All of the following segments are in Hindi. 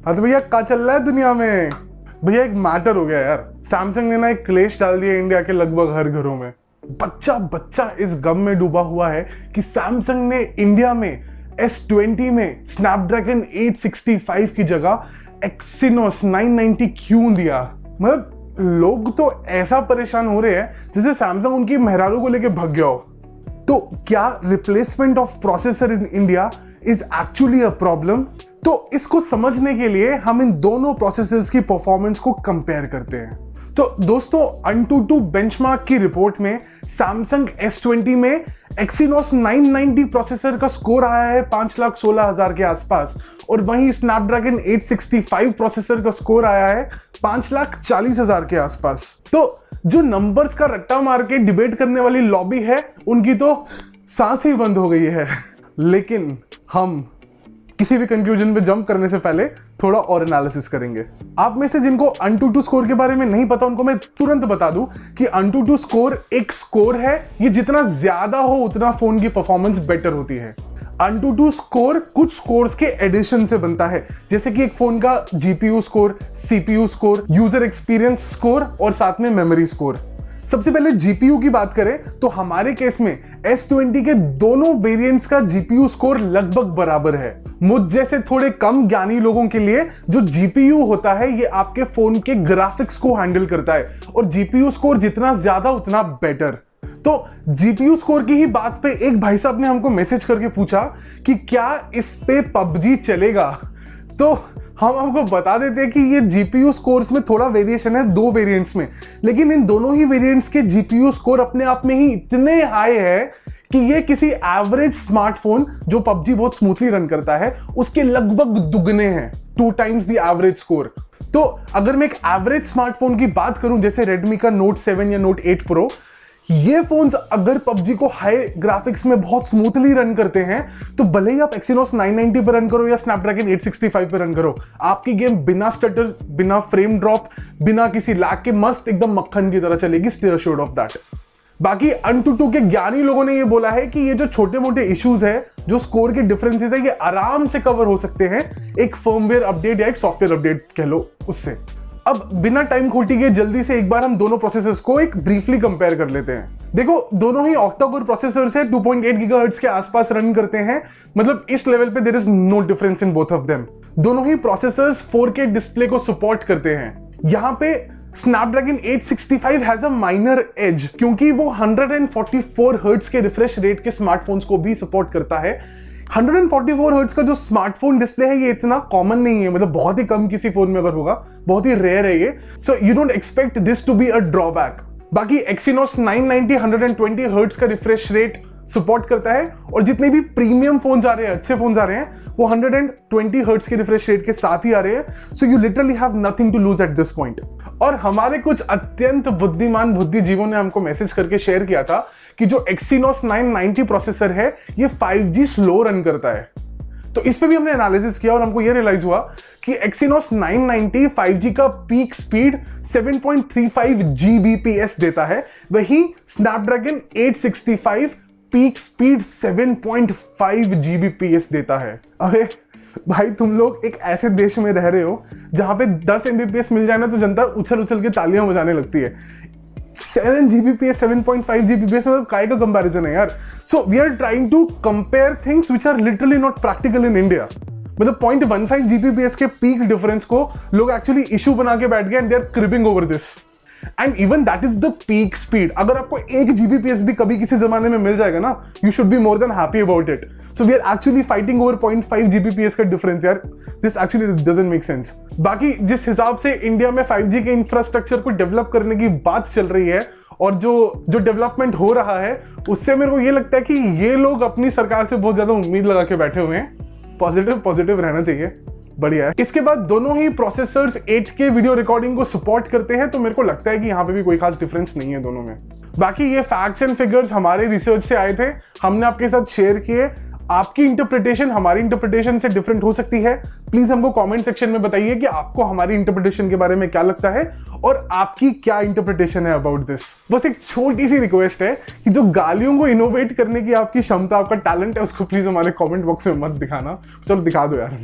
हाँ तो भैया क्या चल रहा है दुनिया में? भैया एक मैटर हो गया यार, सैमसंग ने ना एक क्लेश डाल दिया इंडिया के लगभग हर घरों में। बच्चा बच्चा इस गम में डूबा हुआ है कि सैमसंग ने इंडिया में S20 में स्नैपड्रैगन 865 की जगह एक्सिनोस 990 क्यों दिया। मतलब लोग तो ऐसा परेशान हो रहे हैं जैसे सैमसंग उनकी मेहरारू को लेके भाग गया हो। तो क्या replacement of processor in India is actually a problem? तो इसको समझने के लिए हम इन दोनों प्रोसेसर्स की परफॉर्मेंस को कंपेयर करते हैं। तो दोस्तों, AnTuTu बेंचमार्क की रिपोर्ट में सैमसंग S20 में एक्सिनोस 990 प्रोसेसर का स्कोर आया है 5,16,000 के आसपास, और वहीं स्नैपड्रैगन 865 प्रोसेसर का स्कोर आया है 5,40,000 के आसपास। तो जो नंबर्स का रट्टा मार के डिबेट करने वाली लॉबी है, उनकी तो सांस ही बंद हो गई है। लेकिन हम किसी भी कंक्लूजन पे जंप करने से पहले थोड़ा और एनालिसिस करेंगे। आप में से जिनको AnTuTu स्कोर के बारे में नहीं पता, उनको मैं तुरंत बता दूं कि AnTuTu स्कोर एक स्कोर है, ये जितना ज्यादा हो उतना फोन की परफॉर्मेंस बेटर होती है। AnTuTu स्कोर कुछ स्कोर्स के एडिशन से बनता है, जैसे कि एक फोन का GPU score, CPU score, user experience score और साथ में मेमोरी स्कोर। सबसे पहले GPU की बात करें तो हमारे केस में S20 के दोनों वेरिएंट्स का GPU स्कोर लगभग बराबर है। मुझ जैसे थोड़े कम ज्ञानी लोगों के लिए जो GPU होता है ये आपके फोन के ग्राफिक्स को हैंडल करता है, और GPU स्कोर जितना ज्यादा उतना बेटर। तो GPU स्कोर की ही बात पे एक भाई साहब ने हमको मैसेज करके पूछा कि क्या इस पे PUBG चलेगा। तो हम आपको बता देते हैं कि ये GPU स्कोर्स में थोड़ा वेरिएशन है दो वेरिएंट्स में, लेकिन इन दोनों ही वेरिएंट्स के GPU स्कोर अपने आप में ही इतने हाई है कि ये किसी एवरेज स्मार्टफोन जो PUBG बहुत स्मूथली रन करता है उसके लगभग दुगने हैं, 2 times द एवरेज स्कोर। तो अगर मैं एक एवरेज स्मार्टफोन की बात करूं जैसे Redmi का Note 7 या Note 8 Pro, ये फोन्स अगर PUBG को हाई ग्राफिक्स में बहुत स्मूथली रन करते हैं तो भले ही आप एक्सिनोस 990 पर रन करो या स्नैपड्रैगन 865 पर रन करो, आपकी गेम बिना स्टटर, बिना फ्रेम ड्रॉप, बिना किसी लैग के मस्त एकदम मक्खन की तरह चलेगी। Stay assured of that. बाकी AnTuTu के ज्ञानी लोगों ने ये बोला है कि ये जो छोटे मोटे इश्यूज है, जो स्कोर के डिफरेंसेस है, ये आराम से कवर हो सकते हैं एक फर्मवेयर अपडेट या एक सॉफ्टवेयर अपडेट कह लो उससे। अब बिना टाइम खोटी के जल्दी से एक बार हम दोनों प्रोसेसर्स को एक ब्रीफली कंपेयर कर लेते हैं। देखो, दोनों ही ऑक्टा-कोर प्रोसेसर्स है, 2.8 गीगाहर्ट्ज के आसपास रन करते हैं। मतलब इस लेवल पे there is no difference in both of them. दोनों ही प्रोसेसर्स 4K डिस्प्ले को सपोर्ट करते हैं। यहाँ पे Snapdragon 865 has a minor edge, क्योंकि वो 144 हर्ट्ज के रिफ्रेश रेट के स्मार्टफोन्स को भी सपोर्ट करता है। 144 हर्ट्ज का जो स्मार्टफोन डिस्प्ले है ये इतना कॉमन नहीं है, मतलब बहुत ही कम किसी फोन में अगर होगा, बहुत ही रेयर है ये। So you don't expect this to be a drawback. बाकी एक्सिनोस 990 120 हर्ट्ज का रिफ्रेश रेट सपोर्ट करता है, और जितने भी प्रीमियम फोन्स आ रहे हैं, अच्छे फोन्स आ रहे हैं, वो 120 हर्ट्ज के रिफ्रेश रेट के साथ ही आ रहे हैं। So you literally have nothing to lose at this point. और हमारे कुछ अत्यंत बुद्धिमान बुद्धिजीवों ने हमको मैसेज करके शेयर किया था कि जो एक्सिनोस 990 प्रोसेसर है ये 5G स्लो रन करता है। तो इस पे भी हमने एनालिसिस किया और हमको ये रियलाइज हुआ कि एक्सिनोस 990 5G का पीक स्पीड 7.35 Gbps देता है, वहीं स्नैपड्रैगन 865 पीक स्पीड 7.5 Gbps देता है। अरे भाई, तुम लोग एक ऐसे देश में रह रहे हो जहां पे 10 Mbps मिल जाए ना तो जनता उछल उछल के तालियां बजाने लगती है। 7 Gbps 7.5 Gbps मतलब काय का कंपैरिजन है यार। So we are trying to compare things which are literally not practical in India. मतलब 0.15 Gbps के पीक डिफरेंस को लोग एक्चुअली इशू बना के बैठ गए and they are creeping over this, and even that is the peak speed. अगर आपको 1 Gbps भी कभी किसी जमाने में मिल जाएगा ना, you should be more than happy about it. So we are actually fighting over 0.5 Gbps का डिफरेंस यार। This actually doesn't make sense. बाकी जिस हिसाब से इंडिया में 5G के इंफ्रास्ट्रक्चर को डेवलप करने की बात चल रही है और जो डेवलपमेंट हो रहा है, उससे मेरे को ये लगता है कि ये लोग अपनी सरकार से बहुत ज्यादा उम्मीद लगा के बैठे हुए हैं। पॉजिटिव रहना चाहिए, बढ़िया है। इसके बाद दोनों ही प्रोसेसर्स 8K वीडियो रिकॉर्डिंग को सपोर्ट करते हैं, तो मेरे को लगता है कि यहाँ पे भी कोई खास डिफरेंस नहीं है दोनों में। बाकी ये फैक्ट्स एंड फिगर्स हमारे रिसर्च से आए थे, हमने आपके साथ शेयर किए। आपकी इंटरप्रिटेशन हमारी इंटरप्रिटेशन से डिफरेंट हो सकती है। प्लीज हमको कमेंट सेक्शन में बताइए कि आपको हमारी इंटरप्रिटेशन के बारे में क्या लगता है और आपकी क्या इंटरप्रिटेशन है अबाउट दिस। बस एक छोटी सी रिक्वेस्ट है कि जो गालियों को इनोवेट करने की आपकी क्षमता, आपका टैलेंट है, उसको प्लीज हमारे कमेंट बॉक्स में मत दिखाना। चलो दिखा दो यार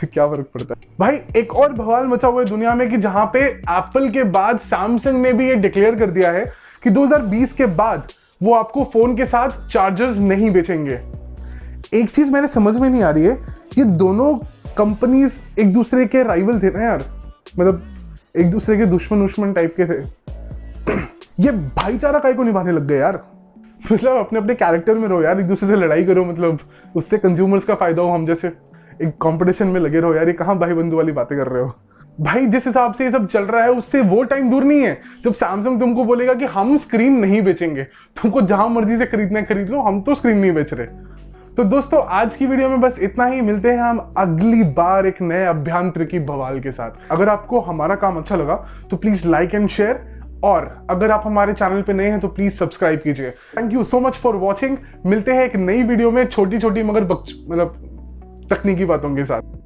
क्या फर्क पड़ता है भाई। एक और बवाल मचा हुआ है दुनिया में कि जहां पे एप्पल के बाद सैमसंग ने भी ये डिक्लेयर कर दिया है कि 2020 के बाद वो आपको फोन के साथ चार्जर्स नहीं बेचेंगे। एक चीज मैंने समझ में नहीं आ रही है, ये दोनों कंपनीज एक दूसरे के राइवल थे ना यार, मतलब एक दूसरे के दुश्मन टाइप के थे। ये भाईचारा काहे को निभाने लग गए यार। मतलब अपने अपने कैरेक्टर में रहो यार, एक दूसरे से लड़ाई करो, मतलब उससे कंज्यूमर्स का फायदा हो, हम जैसे एक कंपटीशन में लगे रहो यार। ये कहाँ भाई बंधु वाली बातें कर रहे हो भाई। जिस हिसाब से ये सब चल रहा है उससे वो टाइम दूर नहीं है जब सैमसंग तुमको बोलेगा कि हम स्क्रीन नहीं बेचेंगे, तुमको जहां मर्जी से खरीदना है खरीद लो, हम तो स्क्रीन नहीं बेच रहे। तो दोस्तों आज की वीडियो में बस इतना ही। मिलते हैं हम अगली बार एक नए अभ्यांतरिकी बवाल के साथ। अगर आपको हमारा काम अच्छा लगा तो प्लीज लाइक एंड शेयर, और अगर आप हमारे चैनल पे नए हैं तो प्लीज सब्सक्राइब कीजिए। Thank you so much for watching. मिलते हैं एक नई वीडियो में छोटी छोटी मगर मतलब तकनीकी बातों के साथ।